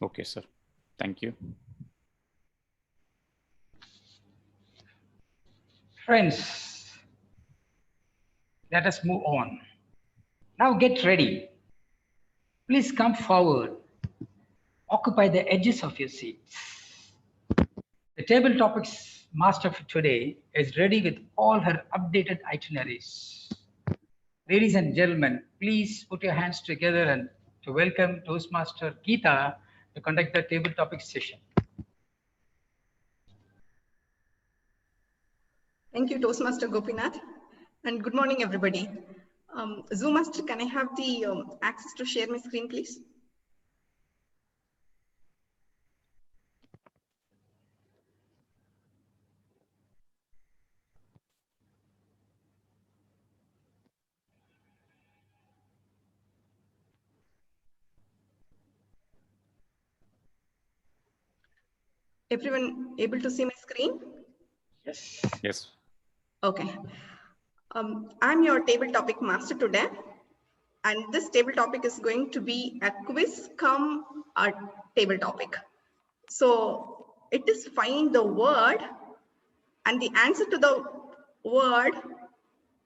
Okay, sir. Thank you. Friends, let us move on. Now get ready. Please come forward. Occupy the edges of your seats. The table topics master for today is ready with all her updated itineraries. Ladies and gentlemen, please put your hands together and to welcome Toastmaster Geeta to conduct the table topics session. Thank you, Toastmaster Gopinath. And good morning, everybody. Zoom Master, can I have the access to share my screen, please? Everyone able to see my screen? Yes. Yes. Okay. I'm your table topic master today. And this table topic is going to be a quiz come a table topic. So it is find the word and the answer to the word,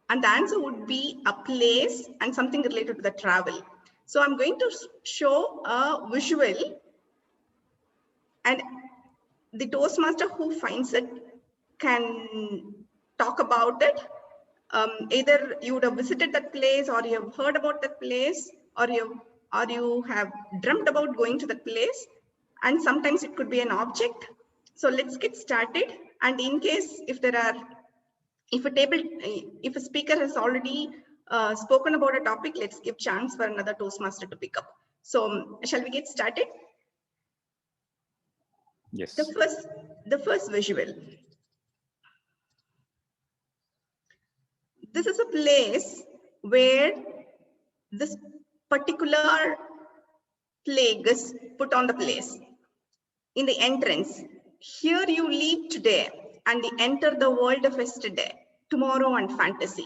and the answer would be a place and something related to the travel. So I'm going to show a visual, and the Toastmaster who finds it can talk about it. Either you would have visited that place, or you have heard about that place, or you have dreamt about going to that place, and sometimes it could be an object. So let's get started. And in case if a speaker has already spoken about a topic, let's give chance for another Toastmaster to pick up. So shall we get started? Yes. The first visual. This is a place where this particular flag is put on the place. In the entrance, here you leave today and enter the world of yesterday, tomorrow and fantasy.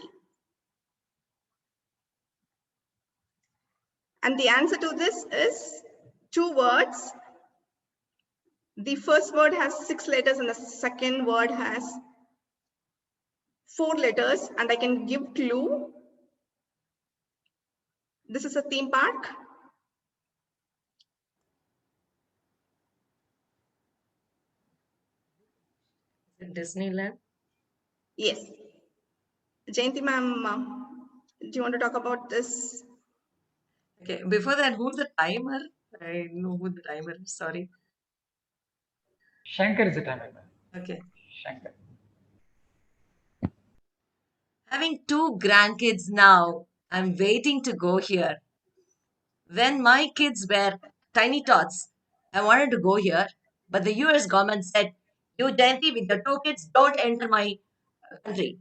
And the answer to this is 2 words. The first word has 6 letters and the second word has 4 letters, and I can give clue. This is a theme park. Disneyland? Yes. Jayanti ma'am, do you want to talk about this? Okay, before that, who's the timer? I know who the timer is, sorry. Shankar is the timer. Okay. Shankar. Having 2 grandkids now, I'm waiting to go here. When my kids were tiny tots, I wanted to go here, but the US government said, you, Jayanti, with your 2 kids, don't enter my country.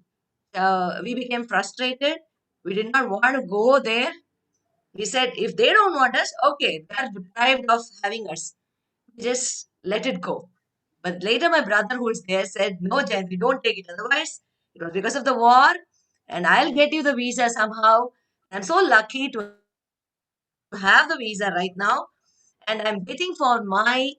We became frustrated. We did not want to go there. We said, if they don't want us, okay, they're deprived of having us. We just let it go. But later, my brother, who is there, said, no, Jayanti, don't take it. Otherwise, it was because of the war, and I'll get you the visa somehow. I'm so lucky to have the visa right now, and I'm waiting for my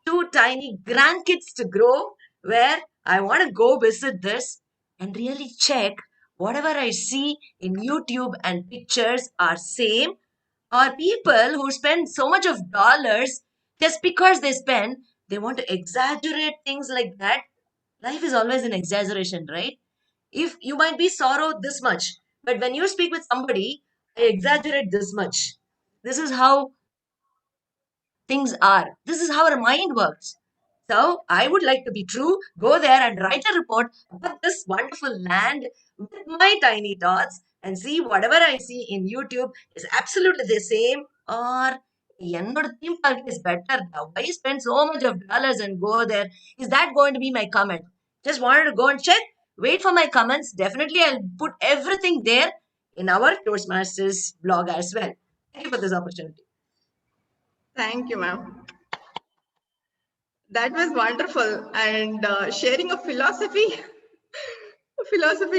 2 tiny grandkids to grow, where I want to go visit this and really check whatever I see in YouTube and pictures are same, or people who spend so much of dollars just because they spend, they want to exaggerate things like that. Life is always an exaggeration, right? If you might be sorrow this much, but when you speak with somebody, I exaggerate this much. This is how things are. This is how our mind works. So I would like to be true, go there and write a report about this wonderful land with my tiny dots and see whatever I see in YouTube is absolutely the same, or என்னோட theme park is better now. Why spend so much of dollars and go there? Is that going to be my comment? Just wanted to go and check. Wait for my comments. Definitely I'll put everything there in our Toastmasters blog as well. Thank you for this opportunity. Thank you, ma'am. That was wonderful, and sharing a philosophy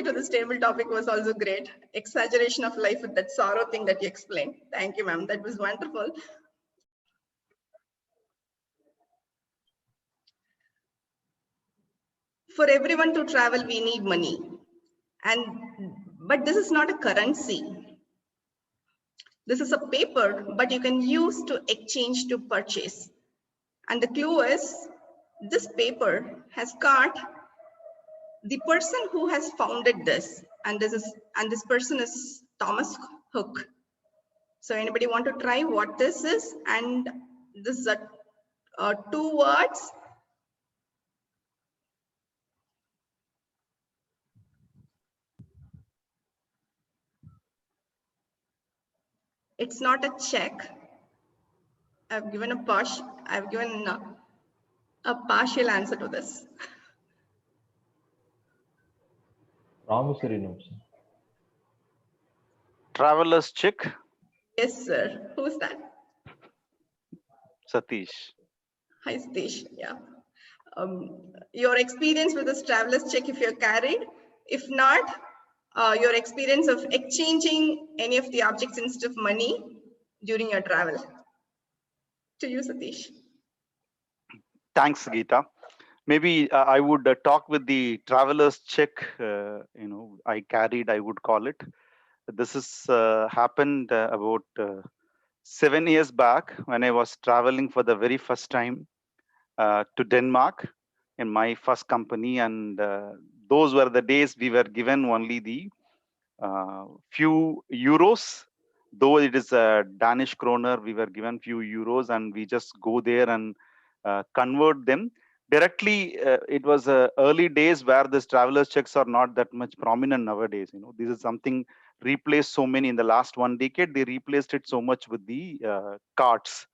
to this table topic was also great. Exaggeration of life with that sorrow thing that you explained. Thank you, ma'am. That was wonderful. for everyone to travel, we need money. But this is not a currency. This is a paper, but you can use to exchange to purchase. And the clue is this paper has got the person who has founded this, and this person is Thomas Hook. So anybody want to try what this is? And this is a 2 words. It's not a check. I've given a partial answer to this. Promissory note, sir. Traveler's check. Yes, sir. Who's that? Satish. Hi, Satish. Yeah. Your experience with this traveler's check, if you're carried, if not, your experience of exchanging any of the objects instead of money during your travel. To you, Satish. Thanks, Geeta. Maybe I would talk with the traveler's check. I carried, I would call it. This is happened about 7 years back when I was traveling for the very first time to Denmark in my first company, and those were the days we were given only the few euros. Though it is a Danish kroner, we were given few euros, and we just go there and convert them directly. It was early days where this traveler's checks are not that much prominent nowadays. This is something replaced so many in the last 1 decade. They replaced it so much with the cards.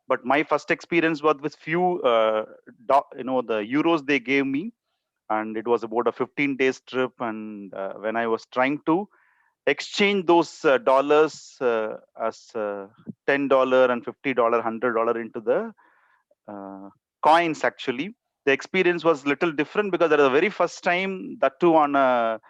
But my first experience was with few, the euros they gave me, and it was about a 15 days trip. And when I was trying to exchange those dollars as $10 and $50, $100 into the coins, actually, the experience was little different, because at the very first time, that too on a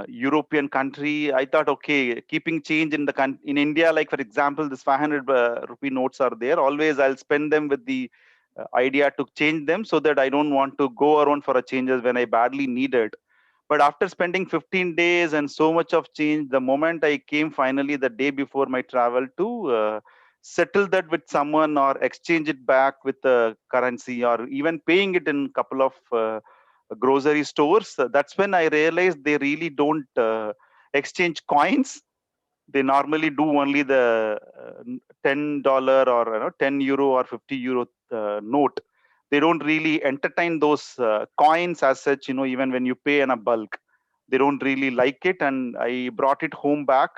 European country, I thought, okay, keeping change in in India, like for example, this 500 rupee notes are there. Always I'll spend them with the idea to change them, so that I don't want to go around for a changes when I badly need it. But after spending 15 days and so much of change, the moment I came finally the day before my travel to settle that with someone or exchange it back with the currency, or even paying it in a couple of grocery stores, that's when I realized they really don't exchange coins. They normally do only the $10 or 10 euro or 50 euro note. They don't really entertain those coins as such. Even when you pay in a bulk, they don't really like it. And I brought it home back.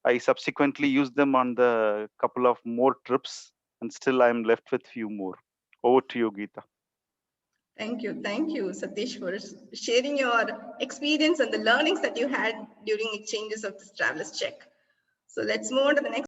I subsequently used them on the couple of more trips, and still I'm left with few more. Over to you, Geeta. Thank you, Satish, for sharing your experience and the learnings that you had during exchanges of this traveler's check. So let's move on to the next.